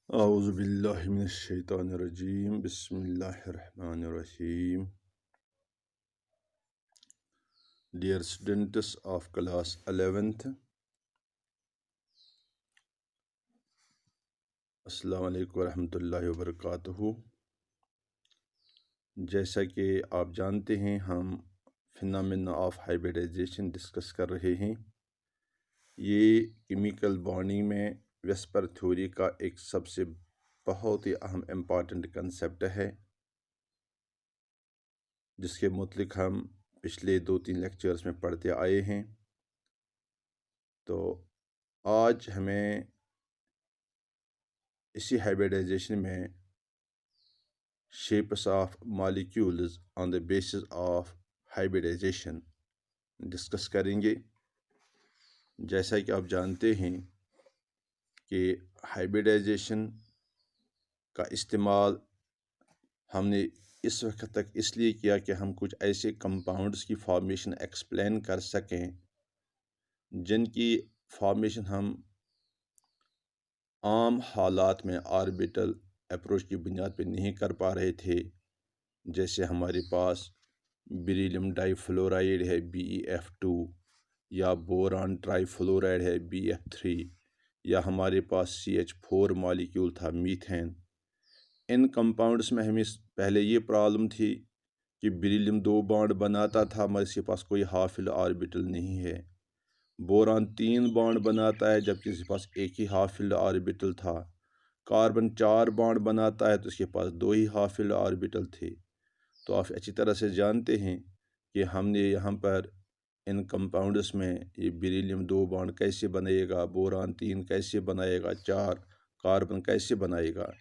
Auzubillahi mineşşeytanirracim. Bismillahirrahmanirrahim. Dear students of class 11th, अस्सलाम वालेकुम रहमतुल्लाहि व बरकातुहू। जैसा कि आप जानते हैं, हम फिनोमेना ऑफ हाइब्रिडाइजेशन डिस्कस कर रहे हैं। ये केमिकल बॉन्डिंग में वेस्पर थ्योरी का एक सबसे बहुत ही अहम इम्पॉर्टेंट कंसेप्ट है, जिसके मुतलिक हम पिछले 2-3 लेक्चर्स में पढ़ते आए हैं। तो आज हमें इसी हाइब्रिडाइजेशन में shapes of molecules on the basis of hybridisation discuss करेंगे। जैसा कि आप जानते हैं कि हाइब्रिडाइजेशन का इस्तेमाल हमने इस वक्त तक इसलिए किया कि हम कुछ ऐसे कंपाउंड्स की फॉर्मेशन एक्सप्लेन कर सकें जिनकी फॉर्मेशन हम आम हालात में ऑर्बिटल अप्रोच की बुनियाद पर नहीं कर पा रहे थे। जैसे हमारे पास बेरिलियम डाइफ्लोराइड है BeF2, या बोरान ट्राइफ्लोराइड है BF3, या हमारे पास CH4 मॉलिक्यूल था मीथेन। इन कंपाउंड्स में हमें पहले ये प्रॉब्लम थी कि बेरिलियम 2 बॉन्ड बनाता था मगर इसके पास कोई हाफिल ऑर्बिटल नहीं है। बोरान 3 बॉन्ड बनाता है जबकि इसके पास एक ही हाफिल ऑर्बिटल था। कार्बन 4 बॉन्ड बनाता है तो इसके पास 2 ही हाफिल ऑर्बिटल थे। तो आप अच्छी तरह से जानते हैं कि हमने यहाँ पर इन कंपाउंड्स में ये बेरिलियम 2 बॉन्ड कैसे बनाएगा, बोरान 3 कैसे बनाएगा, 4 कार्बन कैसे बनाएगा।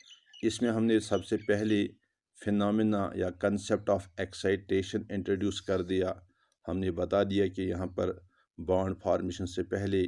इसमें हमने सबसे पहले फिनोमेना या कंसेप्ट ऑफ एक्साइटेशन इंट्रोड्यूस कर दिया। हमने बता दिया कि यहाँ पर बॉन्ड फॉर्मेशन से पहले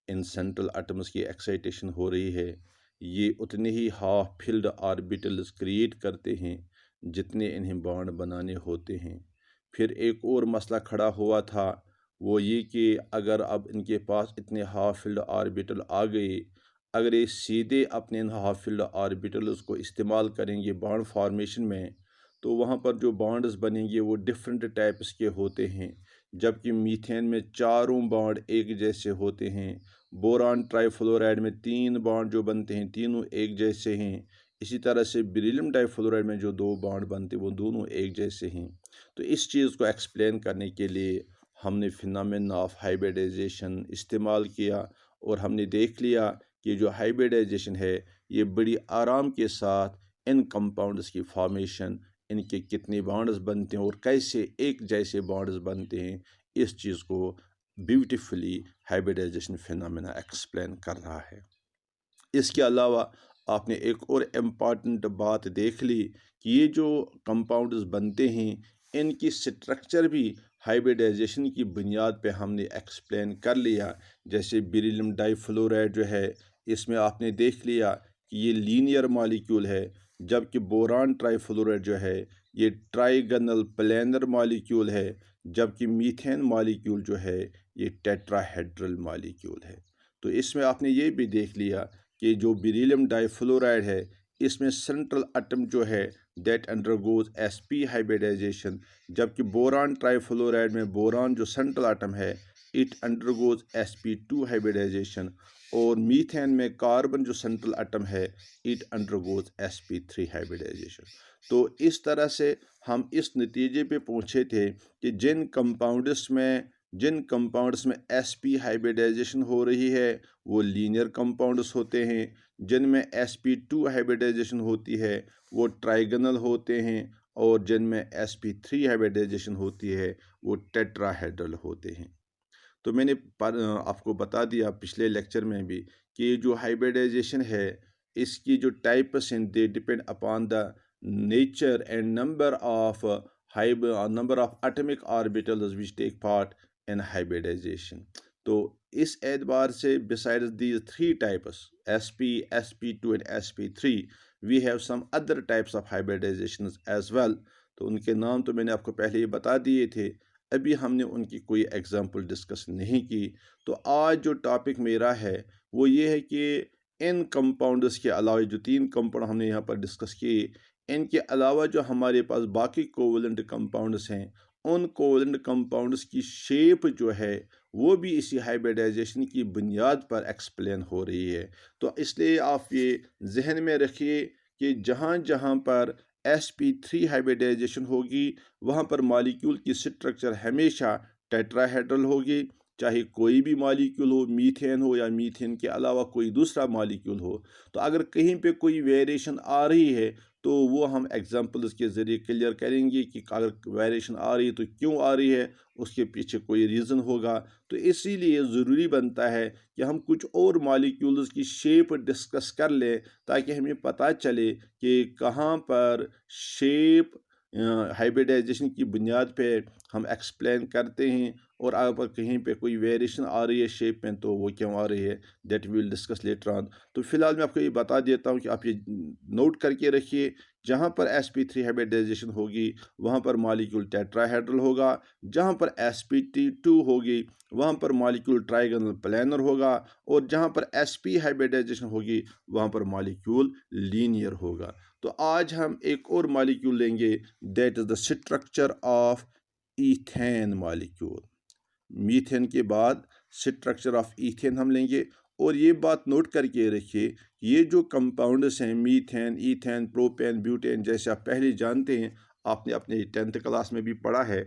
इन सेंट्रल एटम्स की एक्साइटेशन हो रही है। ये उतने ही हाफ फिल्ड ऑर्बिटल्स क्रिएट करते हैं जितने इन्हें बॉन्ड बनाने होते हैं। फिर एक और मसला खड़ा हुआ था, वो ये कि अगर अब इनके पास इतने हाफ फिल्ड ऑर्बिटल आ गए, अगर ये सीधे अपने इन हाफ फिल्ड ऑर्बिटल्स को इस्तेमाल करेंगे बॉन्ड फॉर्मेशन में, तो वहाँ पर जो बॉन्ड्स बनेंगे वो डिफरेंट टाइप्स के होते हैं। जबकि मीथेन में चारों बॉन्ड एक जैसे होते हैं। बोरान ट्राइफ्लोराइड में 3 बॉन्ड जो बनते हैं तीनों एक जैसे हैं। इसी तरह से बेरिलियम डाइफ्लोराइड में जो 2 बॉन्ड बनते हैं वो दोनों एक जैसे हैं। तो इस चीज़ को एक्सप्लेन करने के लिए हमने फिनोमेना ऑफ हाइब्रिडाइजेशन इस्तेमाल किया और हमने देख लिया कि जो हाइब्रिडाइजेशन है ये बड़ी आराम के साथ इन कंपाउंड्स की फॉर्मेशन, इनके कितने बॉन्ड्स बनते हैं और कैसे एक जैसे बॉन्ड्स बनते हैं, इस चीज़ को ब्यूटीफुली हाइब्रिडाइजेशन फिनोमेना एक्सप्लेन कर रहा है। इसके अलावा आपने एक और इम्पॉर्टेंट बात देख ली कि ये जो कंपाउंड्स बनते हैं इनकी स्ट्रक्चर भी हाइब्रिडाइजेशन की बुनियाद पे हमने एक्सप्लेन कर लिया। जैसे बेरिलियम डाइफ्लोराइड जो है, इसमें आपने देख लिया कि ये लीनियर मॉलिक्यूल है, जबकि बोरान ट्राइफ्लोराइड जो है ये ट्राइगोनल प्लेनर मॉलिक्यूल है, जबकि मीथेन मॉलिक्यूल जो है ये टेट्राहेड्रल मॉलिक्यूल है। तो इसमें आपने ये भी देख लिया कि जो बेरिलियम डाइफ्लोराइड है इसमें सेंट्रल एटम जो है दैट अंडरगोज sp हाइब्रिडाइजेशन, जबकि बोरान ट्राइफ्लोराइड में बोरान जो सेंट्रल एटम है इट अंडरगोज sp2 हाइब्रिडाइजेशन, और मीथेन में कार्बन जो सेंट्रल एटम है इट अंडरगोज sp3 हाइब्रिडाइजेशन। तो इस तरह से हम इस नतीजे पे पहुँचे थे कि जिन कंपाउंड्स में sp हाइब्रिडाइजेशन हो रही है वो लीनियर कंपाउंड्स होते हैं, जिनमें sp2 हाइब्रिडाइजेशन होती है वो ट्राइगोनल होते हैं, और जिनमें sp3 हाइब्रिडाइजेशन होती है वो टेट्राहेड्रल होते हैं। तो मैंने आपको बता दिया पिछले लेक्चर में भी कि जो हाइब्रिडाइजेशन है इसकी जो टाइप्स हैं they depend upon the nature and number of atomic orbitals which take part in hybridisation. तो इस एतबार से besides these 3 types sp, sp2 and sp3 we have some other types of hybridisation as well. तो उनके नाम तो मैंने आपको पहले ही बता दिए थे, अभी हमने उनकी कोई एग्जाम्पल डिस्कस नहीं की। तो आज जो टॉपिक मेरा है वो ये है कि इन कंपाउंड्स के अलावा जो 3 कंपाउंड हमने यहाँ पर डिस्कस किए, इनके अलावा जो हमारे पास बाकी कोवलेंट कंपाउंड्स हैं, उन कोवलेंट कंपाउंड्स की शेप जो है वो भी इसी हाइब्रिडाइजेशन की बुनियाद पर एक्सप्लेन हो रही है। तो इसलिए आप ये जहन में रखिए कि जहाँ जहाँ पर sp3 हाइब्रिडाइजेशन होगी वहाँ पर मॉलिक्यूल की स्ट्रक्चर हमेशा टेट्राहेड्रल होगी, चाहे कोई भी मॉलिक्यूल हो, मीथेन हो या मीथेन के अलावा कोई दूसरा मॉलिक्यूल हो। तो अगर कहीं पे कोई वेरिएशन आ रही है तो वो हम एग्जांपल्स के ज़रिए क्लियर करेंगे कि अगर वेरिएशन आ रही है तो क्यों आ रही है, उसके पीछे कोई रीज़न होगा। तो इसीलिए ज़रूरी बनता है कि हम कुछ और मॉलिक्यूल्स की शेप डिस्कस कर लें ताकि हमें पता चले कि कहाँ पर शेप हाइब्रिडाइजेशन की बुनियाद पे हम एक्सप्लेन करते हैं, और अगर कहीं पे कोई वेरिएशन आ रही है शेप में तो वो क्यों आ रही है, that will discuss later on. तो फिलहाल मैं आपको ये बता देता हूँ कि आप ये नोट करके रखिए, जहाँ पर sp3 हाइब्रिडाइजेशन होगी वहाँ पर मॉलिक्यूल टेट्राहेड्रल होगा, जहाँ पर sp2 होगी वहाँ पर मॉलिक्यूल ट्राइगोनल प्लानर होगा, और जहाँ पर sp हाइब्रिडाइजेशन होगी वहाँ पर मॉलिक्यूल लीनियर होगा। तो आज हम एक और मॉलिक्यूल लेंगे, that is the structure of ethane molecule. Methane के बाद स्ट्रक्चर ऑफ ईथेन हम लेंगे। और ये बात नोट करके रखिए, ये जो कंपाउंड्स हैं मीथेन, ईथेन, प्रोपेन, ब्यूटेन, जैसे आप पहले जानते हैं, आपने अपने 10th क्लास में भी पढ़ा है,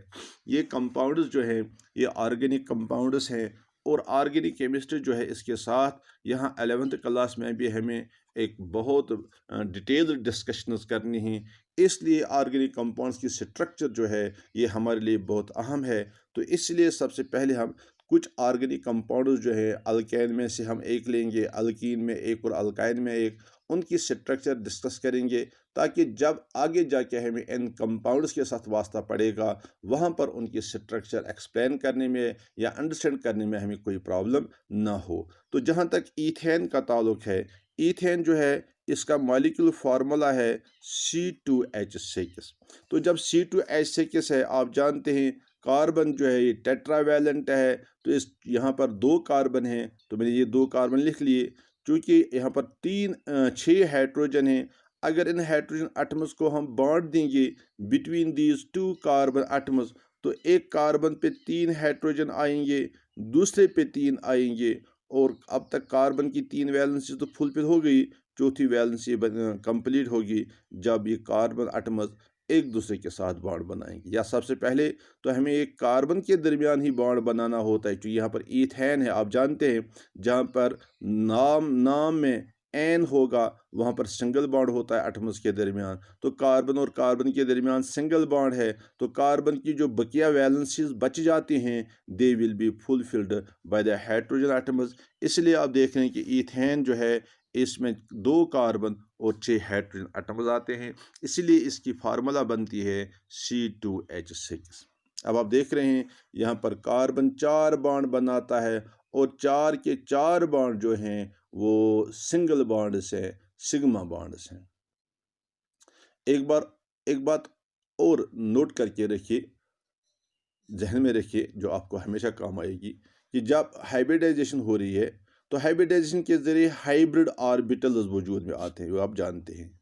ये कंपाउंड्स जो हैं ये ऑर्गेनिक कंपाउंड्स हैं। और ऑर्गेनिक केमिस्ट्री जो है इसके साथ यहाँ 11th क्लास में भी हमें एक बहुत डिटेल डिस्कशंस करनी है। इसलिए ऑर्गेनिक कंपाउंड्स की स्ट्रक्चर जो है ये हमारे लिए बहुत अहम है। तो इसलिए सबसे पहले हम कुछ ऑर्गेनिक कंपाउंड्स जो है अल्केन में से हम एक लेंगे, अल्कीन में एक और अल्काइन में एक, उनकी स्ट्रक्चर डिस्कस करेंगे ताकि जब आगे जाके हमें इन कंपाउंड्स के साथ वास्ता पड़ेगा वहाँ पर उनकी स्ट्रक्चर एक्सप्लेन करने में या अंडरस्टैंड करने में हमें कोई प्रॉब्लम ना हो। तो जहाँ तक ईथेन का ताल्लुक है, ईथेन जो है इसका मॉलिक्यूलर फार्मूला है C2H6। तो जब C2H6 है, आप जानते हैं कार्बन जो है ये टेट्रावैलेंट है, तो इस यहाँ पर 2 कार्बन हैं, तो मैंने ये 2 कार्बन लिख लिए। क्योंकि यहाँ पर 6 हाइड्रोजन हैं, अगर इन हाइड्रोजन एटम्स को हम बांट देंगे बिटवीन दीज 2 कार्बन एटम्स, तो एक कार्बन पे 3 हाइड्रोजन आएंगे, दूसरे पे 3 आएंगे, और अब तक कार्बन की 3 वैलेंसी तो फुलफिल हो गई, चौथी वैलेंसी कंप्लीट होगी जब ये कार्बन एटम्स एक दूसरे के साथ बॉन्ड बनाएंगे। या सबसे पहले तो हमें एक कार्बन के दरमियान ही बॉन्ड बनाना होता है, क्योंकि यहाँ पर ईथेन है, आप जानते हैं, जहाँ पर नाम में एन होगा वहाँ पर सिंगल बॉन्ड होता है एटम्स के दरमियान। तो कार्बन और कार्बन के दरमियान सिंगल बॉन्ड है, तो कार्बन की जो बकिया वैलेंसीज बच जाती हैं they will be fulfilled by the hydrogen atoms. इसलिए आप देख रहे हैं कि ईथेन जो है इसमें 2 कार्बन और 6 हाइड्रोजन एटम्स आते हैं, इसलिए इसकी फार्मूला बनती है C2H6। अब आप देख रहे हैं यहाँ पर कार्बन 4 बॉन्ड बनाता है, और 4 के 4 बॉन्ड जो हैं वो सिंगल बॉन्ड से सिग्मा बॉन्ड से। एक बात और नोट करके रखिए, जहन में रखिए, जो आपको हमेशा काम आएगी, कि जब हाइब्रिडाइजेशन हो रही है तो हाइब्रिडाइजेशन के ज़रिए हाइब्रिड ऑर्बिटल्स वजूद में आते हैं, वो आप जानते हैं।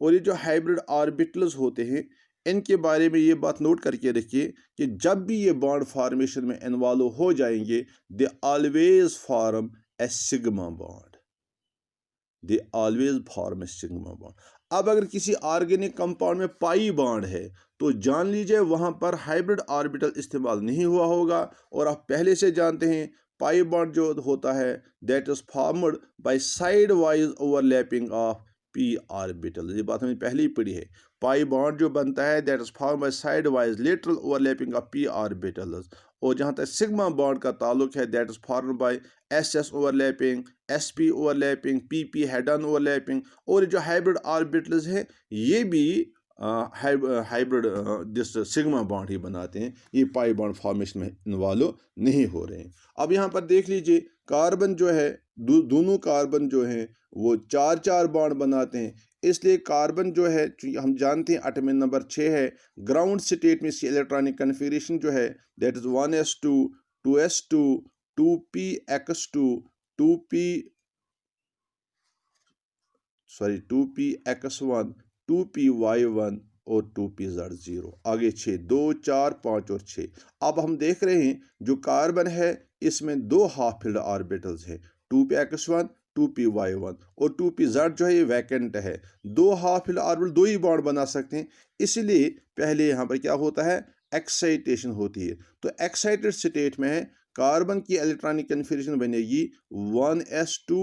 और ये जो हाइब्रिड ऑर्बिटल्स होते हैं इनके बारे में ये बात नोट करके रखिए कि जब भी ये बॉन्ड फॉर्मेशन में इन्वॉल्व हो जाएंगे they always form A sigma bond, they always form A sigma bond. अब अगर किसी ऑर्गेनिक कंपाउंड में पाई बॉन्ड है तो जान लीजिए वहां पर हाइब्रिड ऑर्बिटल इस्तेमाल नहीं हुआ होगा। और आप पहले से जानते हैं पाई बॉन्ड जो होता है that is formed by side wise overlapping of P orbital. ये बात हमने पहले ही पढ़ी है। पाई बॉन्ड जो बनता है that is form by side wise lateral overlapping of P orbitals. और जहाँ तक सिग्मा बॉन्ड का ताल्लुक है that is form by S S overlapping, S P overlapping, P P head on overlapping. और जो हाइब्रिड ऑर्बिटल्स हैं ये भी हाइब्रिड जिस सिग्मा बॉन्ड ही बनाते हैं, ये पाई बॉन्ड फॉर्मेशन में इन्वॉल्व नहीं हो रहे हैं। अब यहाँ पर देख लीजिए कार्बन जो है दोनों कार्बन जो हैं वो 4 बॉन्ड बनाते हैं, इसलिए कार्बन जो है हम जानते हैं एटॉमिक नंबर 6 है। ग्राउंड स्टेट में इसकी इलेक्ट्रॉनिक कन्फिगरेशन जो है that is 1s2 2s2 2px2 2p sorry 2px1 2py1 और 2pz0। आगे 6, 2 4 5 और 6। अब हम देख रहे हैं जो कार्बन है इसमें दो हाफ फिल्ड ऑर्बिटल्स हैं, 2px1 2py1 और 2pz जो है ये वैकेंट है। दो हाफ फिल्ड ऑर्बिटल दो ही बॉन्ड बना सकते हैं, इसलिए पहले यहाँ पर क्या होता है, एक्साइटेशन होती है। तो एक्साइटेड स्टेट में कार्बन की इलेक्ट्रॉनिक कन्फिग्रेशन बनेगी 1s2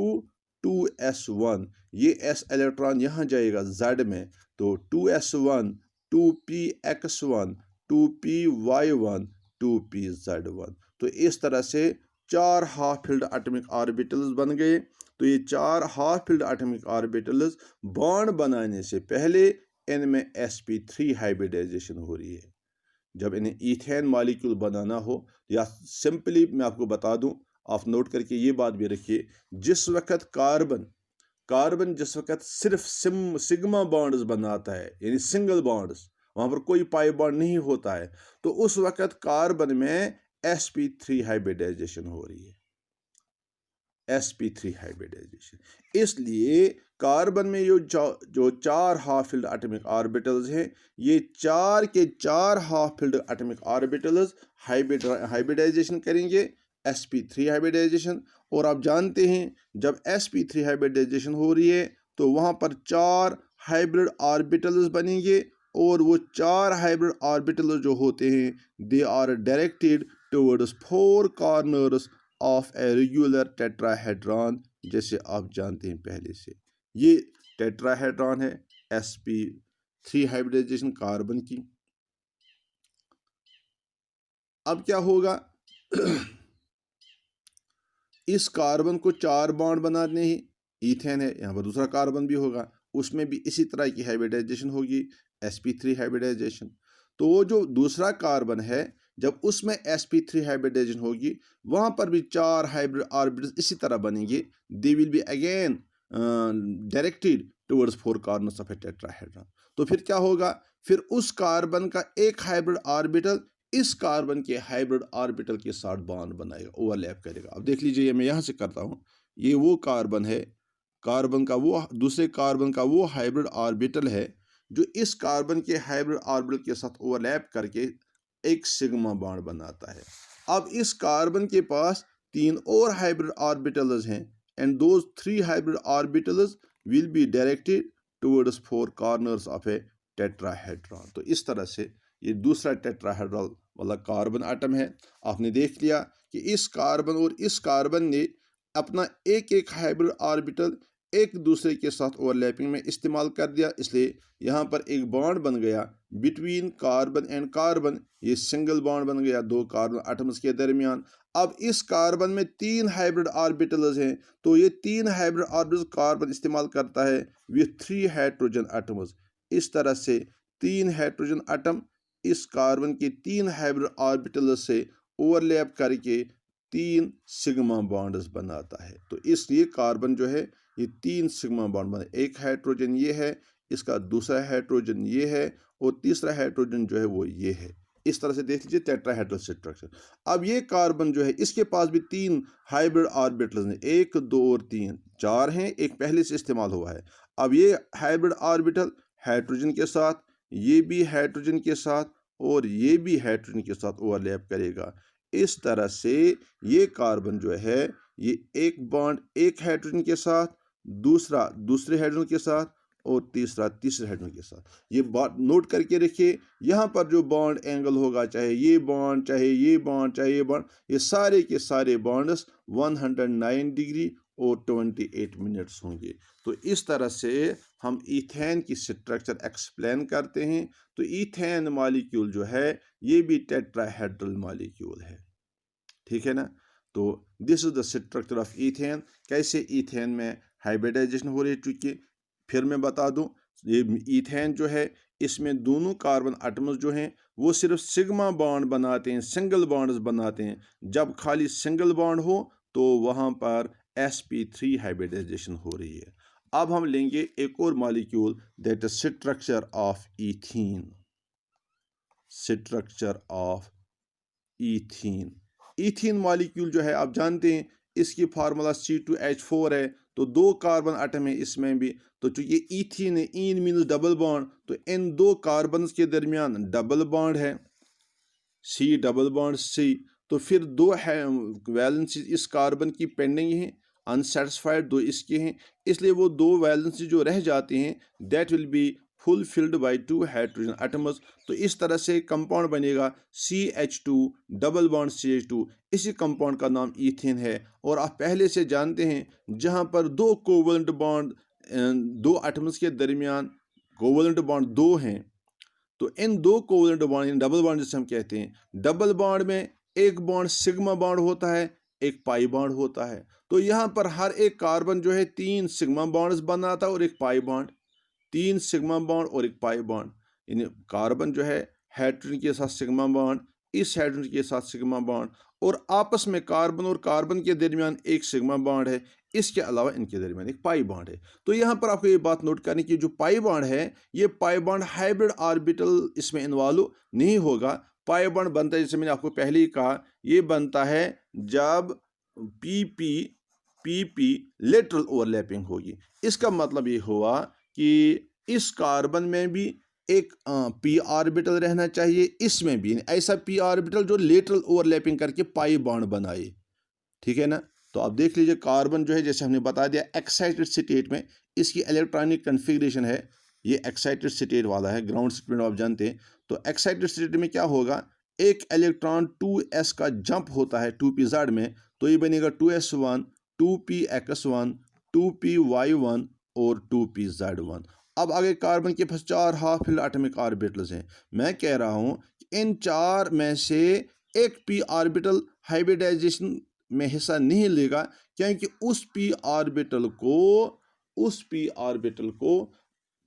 2s1। ये s इलेक्ट्रॉन यहाँ जाएगा z में, तो 2s1 2px1 2py1 2pz1। तो इस तरह से चार हाफ फिल्ड एटॉमिक ऑर्बिटल्स बन गए। तो ये चार half filled atomic orbitals bond बनाने से पहले इनमें sp3 हाइब्रिडाइजेशन हो रही है। जब इन्हें ईथेन मॉलिक्यूल बनाना हो, या सिंपली मैं आपको बता दूं, आप नोट करके ये बात भी रखिए, जिस वक्त कार्बन जिस वक्त सिर्फ सिग्मा बॉन्ड्स बनाता है, यानी सिंगल बॉन्ड्स, वहां पर कोई पाई बॉन्ड नहीं होता है, तो उस वक्त कार्बन में sp3 हाइब्रिडाइजेशन हो रही है, sp3 हाइब्रिडाइजेशन। इसलिए कार्बन में जो चार हाफ फिल्ड एटॉमिक ऑर्बिटल्स हैं, ये चार के चार half filled atomic orbitals hybridisation करेंगे, sp3 हाइब्रिडाइजेशन। और आप जानते हैं जब sp3 हाइब्रिडाइजेशन हो रही है तो वहां पर चार हाइब्रिड ऑर्बिटल्स बनेंगे, और वो चार हाइब्रिड ऑर्बिटल्स जो होते हैं they are directed towards four corners of a regular tetrahedron, जैसे आप जानते हैं पहले से। ये टेट्राहेड्रॉन है sp3 हाइब्रिडाइजेशन कार्बन की। अब क्या होगा इस कार्बन को चार बॉन्ड बनाने ही, ईथेन है, यहाँ पर दूसरा कार्बन भी होगा, उसमें भी इसी तरह की हाइब्रिडाइजेशन होगी, sp3 हाइब्रिडाइजेशन। तो वो जो दूसरा कार्बन है जब उसमें sp3 हाइब्रिडाइजेशन होगी, वहां पर भी चार हाइब्रिड ऑर्बिटल्स इसी तरह बनेंगे, they will be again directed towards four corners of A tetrahedron. तो फिर क्या होगा, फिर उस कार्बन का एक हाइब्रिड ऑर्बिटल इस कार्बन के हाइब्रिड ऑर्बिटल के साथ बॉन्ड बनाएगा, ओवरलैप करेगा। अब देख लीजिए, मैं यहाँ से करता हूँ, ये वो कार्बन है, कार्बन का वो दूसरे कार्बन का वो हाइब्रिड ऑर्बिटल है जो इस कार्बन के हाइब्रिड ऑर्बिटल के साथ ओवरलैप करके एक सिग्मा बॉन्ड बनाता है। अब इस कार्बन के पास तीन और हाइब्रिड ऑर्बिटल्स हैं, and those three hybrid orbitals will be directed towards four corners of A tetrahedron. तो इस तरह से ये दूसरा टेट्राहेड्रल वाला कार्बन आटम है। आपने देख लिया कि इस कार्बन और इस कार्बन ने अपना एक एक हाइब्रिड ऑर्बिटल एक दूसरे के साथ ओवरलैपिंग में इस्तेमाल कर दिया, इसलिए यहाँ पर एक बॉन्ड बन गया बिटवीन कार्बन एंड कार्बन। ये सिंगल बॉन्ड बन गया दो कार्बन एटम्स के दरमियान। अब इस कार्बन में तीन हाइब्रिड ऑर्बिटल्स हैं, तो ये तीन हाइब्रिड ऑर्बिटल्स कार्बन इस्तेमाल करता है विथ थ्री हाइड्रोजन एटम्स। इस तरह से तीन हाइड्रोजन एटम इस कार्बन के तीन हाइब्रिड ऑर्बिटल से ओवरलैप करके तीन सिग्मा बॉन्ड्स बनाता है। तो इसलिए कार्बन जो है ये तीन सिग्मा बॉन्ड बना, एक हाइड्रोजन ये है, इसका दूसरा हाइड्रोजन ये है, और तीसरा हाइड्रोजन जो है वो ये है। इस तरह से देख लीजिए टेट्राहेड्रल स्ट्रक्चर। अब ये कार्बन जो है इसके पास भी तीन हाइब्रिड ऑर्बिटल्स हैं, एक दो और तीन, चार हैं, एक पहले से इस्तेमाल हुआ है। अब ये हाइब्रिड ऑर्बिटल हाइड्रोजन के साथ, ये भी हाइड्रोजन के साथ, और ये भी हाइड्रोजन के साथ ओवरलैप करेगा। इस तरह से ये कार्बन जो है ये एक बॉन्ड एक हाइड्रोजन के साथ, दूसरा दूसरे हाइड्रोजन के साथ, और तीसरा तीसरे हाइड्रोजन के साथ। ये बात नोट करके रखिए, यहाँ पर जो बॉन्ड एंगल होगा, चाहे ये बॉन्ड चाहे ये बॉन्ड चाहे ये बॉन्ड, ये सारे के सारे बॉन्ड्स 109 डिग्री और 28 मिनट्स होंगे। तो इस तरह से हम ईथेन की स्ट्रक्चर एक्सप्लेन करते हैं। तो ईथेन मॉलिक्यूल जो है ये भी टेट्राहेड्रल मॉलिक्यूल है, ठीक है ना। तो this is the structure of ethane. कैसे ईथेन में हाइब्रिडाइजेशन हो रही है, चूंकि फिर मैं बता दूं, ये ईथेन जो है इसमें दोनों कार्बन एटम्स जो हैं वो सिर्फ सिग्मा बॉन्ड बनाते हैं, सिंगल बॉन्ड्स बनाते हैं। जब खाली सिंगल बॉन्ड हो तो वहाँ पर sp3 हाइब्रिडाइजेशन हो रही है। अब हम लेंगे एक और molecule, that is structure of ethene. Structure of ethene. Ethene molecule जो है आप जानते हैं इसकी फार्मूला C2H4 है, तो 2 कार्बन आटम है इसमें भी। तो चूंकि ईथीन है, ईन मीन्स डबल बॉन्ड, तो इन 2 कार्बन के दरमियान डबल बॉन्ड है, C डबल बॉन्ड C। तो फिर 2 है वैलेंसी इस कार्बन की पेंडिंग है, अनसेटिस्फाइड 2 इसके हैं, इसलिए वो 2 वैलेंसी जो रह जाते हैं that will be fulfilled by 2 hydrogen atoms. तो इस तरह से कंपाउंड बनेगा CH2 डबल बॉन्ड CH2। इसी कंपाउंड का नाम ईथेन है। और आप पहले से जानते हैं जहां पर 2 कोवलेंट बॉन्ड 2 एटम्स के दरमियान कोवलेंट बॉन्ड 2 हैं, तो इन 2 कोवलेंट बॉन्ड, डबल बॉन्ड जिसे हम कहते हैं, डबल बॉन्ड में एक बॉन्ड सिग्मा बॉन्ड होता है, एक पाई बॉन्ड होता है। तो यहाँ पर हर एक कार्बन जो है 3 सिग्मा बॉन्ड्स बनाता है और एक पाई बॉन्ड, 3 सिग्मा बॉन्ड और एक पाई बॉन्ड। यानी कार्बन जो है हाइड्रोजन के साथ सिग्मा बॉन्ड, इस हाइड्रोजन के साथ सिग्मा बॉन्ड, और आपस में कार्बन और कार्बन के दरमियान एक सिग्मा बॉन्ड है, इसके अलावा इनके दरमियान एक पाई बॉन्ड है। तो यहाँ पर आपको ये बात नोट करनी कि जो पाई बॉन्ड है, ये पाई बॉन्ड हाइब्रिड ऑर्बिटल इसमें इन्वॉल्व नहीं होगा। पाई बॉन्ड बनता है, जैसे मैंने आपको पहले ही कहा, ये बनता है जब पीपी पीपी लेटरल ओवरलैपिंग होगी। इसका मतलब ये हुआ कि इस कार्बन में भी एक पी ऑर्बिटल रहना चाहिए, इसमें भी ऐसा पी ऑर्बिटल जो लेटरल ओवरलैपिंग करके पाई बॉन्ड बनाए, ठीक है ना। तो आप देख लीजिए कार्बन जो है, जैसे हमने बता दिया एक्साइटेड स्टेट में इसकी इलेक्ट्रॉनिक कन्फिग्रेशन है, ये एक्साइटेड स्टेट वाला है, ग्राउंड स्टेट में आप जानते हैं। तो एक्साइटेड स्टेट में क्या होगा, एक इलेक्ट्रॉन 2s का जंप होता है 2pz में, तो ये बनेगा 2s1, 2px1, 2py1 और 2pz1। अब आगे कार्बन के पास 4 हाफ फिल एटॉमिक ऑर्बिटल्स हैं। मैं कह रहा हूं कि इन 4 में से एक पी ऑर्बिटल हाइब्रिडाइजेशन में हिस्सा नहीं लेगा, क्योंकि उस पी ऑर्बिटल को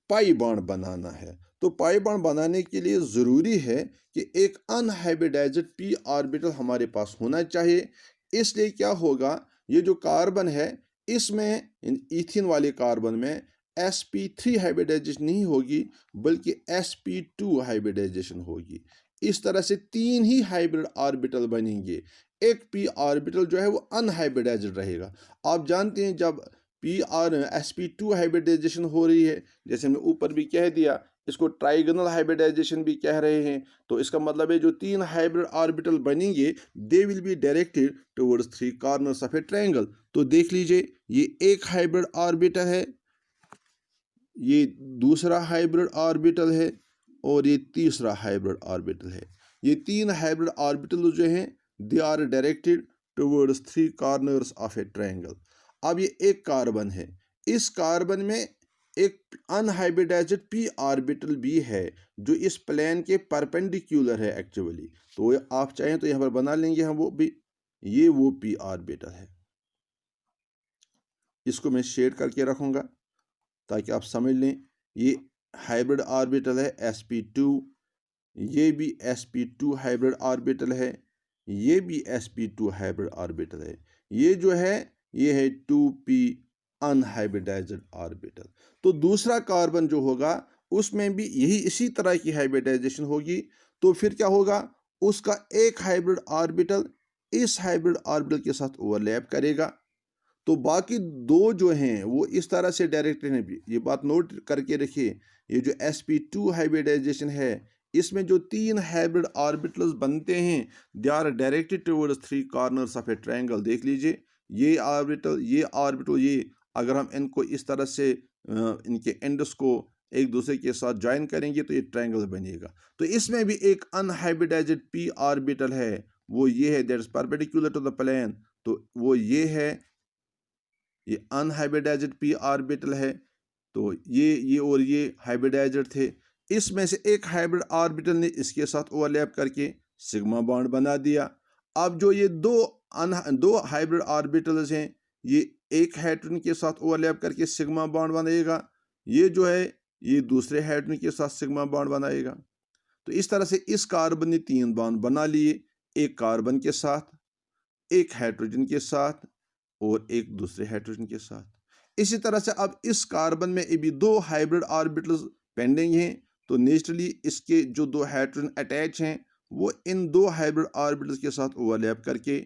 पाई बॉन्ड बनाना है। तो पाई बॉन्ड बनाने के लिए ज़रूरी है कि एक अनहाइब्रिडाइज्ड पी ऑर्बिटल हमारे पास होना चाहिए। इसलिए क्या होगा, ये जो कार्बन है इसमें, ईथीन वाले कार्बन में sp3 हाइब्रिडाइजेशन नहीं होगी, बल्कि sp2 हाइब्रिडाइजेशन होगी। इस तरह से 3 ही हाइब्रिड ऑर्बिटल बनेंगे। एक पी ऑर्बिटल जो है वो अनहाइब्रिडाइज्ड रहेगा। आप जानते हैं जब sp2 हाइब्रिडाइजेशन हो रही है, जैसे हमने ऊपर भी कह दिया, इसको ट्राइगोनल हाइब्रिडाइजेशन भी कह रहे हैं। तो इसका मतलब है जो 3 हाइब्रिड ऑर्बिटल बनेंगे they will be directed towards 3 corners of a triangle. तो देख लीजिए, ये एक हाइब्रिड ऑर्बिटल है, ये दूसरा हाइब्रिड ऑर्बिटल है, और ये तीसरा हाइब्रिड ऑर्बिटल है। ये 3 हाइब्रिड ऑर्बिटल जो हैं they are directed towards 3 corners of a triangle. अब ये एक कार्बन है, इस कार्बन में एक अनहाइब्रिडाइज्ड पी ऑर्बिटल भी है जो इस प्लेन के परपेंडिकुलर है एक्चुअली। तो आप चाहें तो यहाँ पर बना लेंगे हम वो भी, ये वो पी ऑर्बिटल है। इसको मैं शेड करके रखूँगा ताकि आप समझ लें। ये हाइब्रिड ऑर्बिटल है sp2, ये भी sp2 हाइब्रिड ऑर्बिटल है, ये भी sp2 हाइब्रिड ऑर्बिटल है। ये जो है ये है 2p अनहाइब्रिडाइज्ड ऑर्बिटल। तो दूसरा कार्बन जो होगा उसमें भी यही इसी तरह की हाइब्रिडाइजेशन होगी। तो फिर क्या होगा, उसका एक हाइब्रिड ऑर्बिटल इस हाइब्रिड ऑर्बिटल के साथ ओवरलैप करेगा। तो बाकी 2 जो हैं वो इस तरह से डायरेक्ट हैं। ये बात नोट करके रखिए, ये जो sp2 हाइब्रिडाइजेशन है इसमें जो 3 हाइब्रिड ऑर्बिटल्स बनते हैं they are directed towards 3 corners of a triangle. देख लीजिए, ये ऑर्बिटल, ये ऑर्बिटल, ये अगर हम इनको इस तरह से इनके एंड्स को एक दूसरे के साथ ज्वाइन करेंगे तो ये ट्रायंगल बनेगा। तो इसमें भी एक अनहाइब्रिडाइज्ड p ऑर्बिटल है, वो ये है, that is perpendicular to the plane. तो वो ये है, ये अनहाइब्रिडाइज्ड पी ऑर्बिटल है। तो ये और ये हाइब्रिडाइज्ड थे। इसमें से एक हाइब्रिड ऑर्बिटल ने इसके साथ ओवरलैप करके सिग्मा बॉन्ड बना दिया। अब जो ये दो हाइब्रिड ऑर्बिटल्स हैं, ये एक हाइड्रोजन के साथ ओवरलैप करके सिग्मा बॉन्ड बनाएगा, ये जो है ये दूसरे हाइड्रोजन के साथ सिग्मा बॉन्ड बनाएगा। तो इस तरह से इस कार्बन ने 3 बॉन्ड बना लिए, एक कार्बन के साथ, एक हाइड्रोजन के साथ और एक दूसरे हाइड्रोजन के साथ। इसी तरह से अब इस कार्बन में अभी 2 हाइब्रिड ऑर्बिटल्स पेंडिंग हैं। तो नेचुरली इसके जो 2 हाइड्रोजन अटैच हैं वो इन 2 हाइब्रिड ऑर्बिटल्स के साथ ओवरलैप करके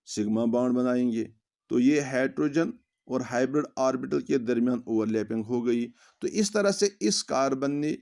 सिग्मा बॉन्ड बनाएंगे। तो ये हाइड्रोजन और हाइब्रिड ऑर्बिटल के दरमियान ओवरलैपिंग हो गई। तो इस तरह से इस कार्बन ने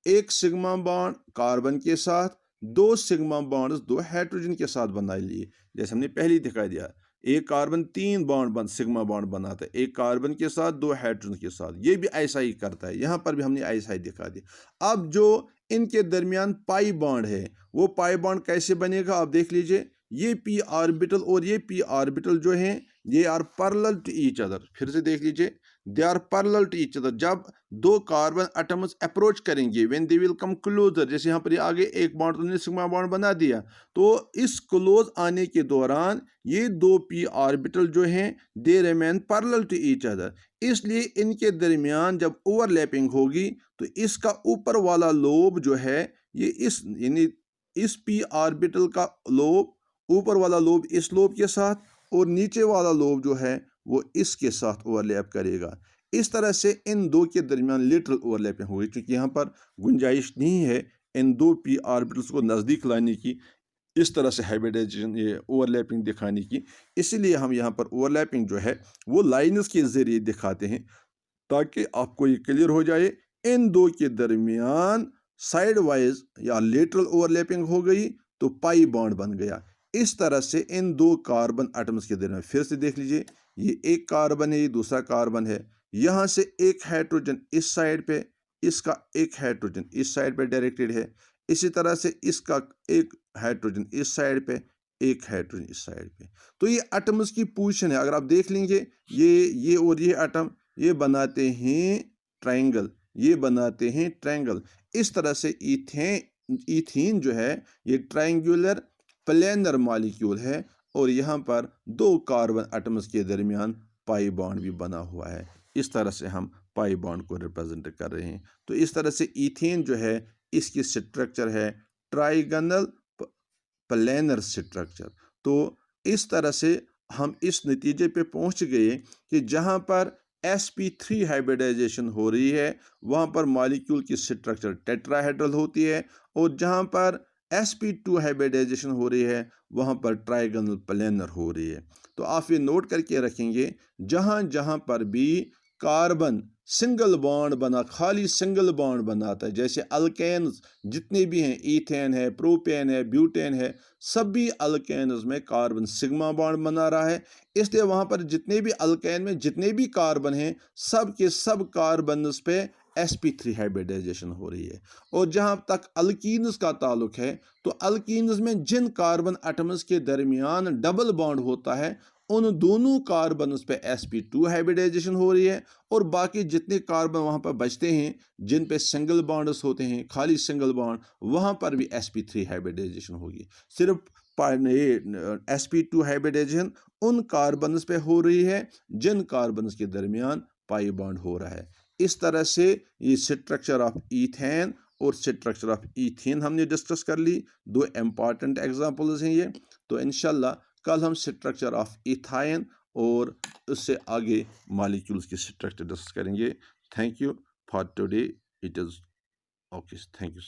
एक सिग्मा बॉन्ड कार्बन के साथ, दो सिग्मा बॉन्ड्स दो हाइड्रोजन के साथ बना लिए, जैसे हमने पहले ही दिखा दिया। एक कार्बन तीन सिग्मा बॉन्ड बनाता है, एक कार्बन के साथ दो हाइड्रोजन के साथ, ये भी ऐसा ही करता है। यहाँ पर भी हमने ऐसा ही दिखा दिया। अब जो इनके दरमियान पाई बॉन्ड है, वो पाई बॉन्ड कैसे बनेगा आप देख लीजिए। ये पी ऑर्बिटल और ये पी ऑर्बिटल जो है, ये are parallel to each other. फिर से देख लीजिए, they are parallel to each other. जब दो कार्बन एटम्स अप्रोच करेंगे, when they will come closer, जैसे यहाँ पर आगे एक बॉन्ड तो सिग्मा बॉन्ड बना दिया, तो इस क्लोज आने के दौरान ये दो पी ऑर्बिटल जो हैं, they remain parallel to each other. इसलिए इनके दरमियान जब ओवरलैपिंग होगी तो इसका ऊपर वाला लोब जो है, ये इस यानी इस पी ऑर्बिटल का लोब, ऊपर वाला लोब इस लोब के साथ, और नीचे वाला लोब जो है वो इसके साथ ओवरलैप करेगा। इस तरह से इन दो के दरमियान लिटरल ओवरलैपिंग होगी, क्योंकि यहाँ पर गुंजाइश नहीं है इन दो पी ऑर्बिटल्स को नज़दीक लाने की, इस तरह से हाइब्रिडाइजेशन ये ओवरलैपिंग दिखाने की। इसीलिए हम यहाँ पर ओवरलैपिंग जो है वो लाइन्स के ज़रिए दिखाते हैं, ताकि आपको ये क्लियर हो जाए इन दो के दरमियान साइड वाइज या लेटरल ओवरलैपिंग हो गई तो पाई बॉन्ड बन गया। इस तरह से इन दो कार्बन एटम्स के दरमियान, फिर से देख लीजिए, ये एक कार्बन है, ये दूसरा कार्बन है, यहाँ से एक हाइड्रोजन इस साइड पे, इसका एक हाइड्रोजन इस साइड पे डायरेक्टेड है, इसी तरह से इसका एक हाइड्रोजन इस साइड पे, एक हाइड्रोजन इस साइड पे। तो ये एटम्स की पोजीशन है, अगर आप देख लेंगे, ये और ये एटम ये बनाते हैं ट्रायंगल, ये बनाते हैं ट्रायंगल। इस तरह से ईथीन जो है ये ट्रायंगुलर प्लेनर मॉलिक्यूल है, और यहाँ पर दो कार्बन एटम्स के दरमियान पाई बॉन्ड भी बना हुआ है। इस तरह से हम पाई बॉन्ड को रिप्रेजेंट कर रहे हैं। तो इस तरह से ईथेन जो है इसकी स्ट्रक्चर है ट्राइगोनल प्लेनर स्ट्रक्चर। तो इस तरह से हम इस नतीजे पे पहुंच गए कि जहां पर sp3 हाइब्रिडाइजेशन हो रही है वहां पर मॉलिक्यूल की स्ट्रक्चर टेट्राहेड्रल होती है, और जहां पर sp2 हाइब्रिडाइजेशन हो रही है वहां पर ट्राइगोनल प्लेनर हो रही है। तो आप ये नोट करके रखेंगे, जहां जहां पर भी कार्बन सिंगल बॉन्ड बना, खाली सिंगल बॉन्ड बनाता है, जैसे अल्केन्स जितने भी हैं, ईथेन है, प्रोपेन है, ब्यूटेन है, सभी अल्केन्स में कार्बन सिग्मा बॉन्ड बना रहा है। इसलिए वहां पर जितने भी अल्केन में जितने भी कार्बन हैं, सब के सब कार्बन्स पे sp3 हाइब्रिडाइजेशन हो रही है। और जहां तक अल्कीन्स का ताल्लुक है, तो अल्कीन्स में जिन कार्बन एटम्स के दरमियान डबल बॉन्ड होता है, उन दोनों कार्बन्स पे sp2 हाइब्रिडाइजेशन हो रही है, और बाकी जितने कार्बन वहां पर बचते हैं जिन पे सिंगल बॉन्ड्स होते हैं, खाली सिंगल बॉन्ड, वहां पर भी sp3 हाइब्रिडाइजेशन होगी। सिर्फ sp2 हाइब्रिडाइजेशन उन कार्बन्स पे हो रही है जिन कार्बन्स के दरमियान पाई बॉन्ड हो रहा है। इस तरह से ये स्ट्रक्चर ऑफ ईथेन और स्ट्रक्चर ऑफ ईथीन हमने डिस्कस कर ली। दो इंपॉर्टेंट एग्जांपल्स हैं ये। तो इंशाल्लाह कल हम स्ट्रक्चर ऑफ इथाइन और उससे आगे मॉलिक्यूल्स की स्ट्रक्चर डिस्कस करेंगे। Thank you for today. It is okay, thank you.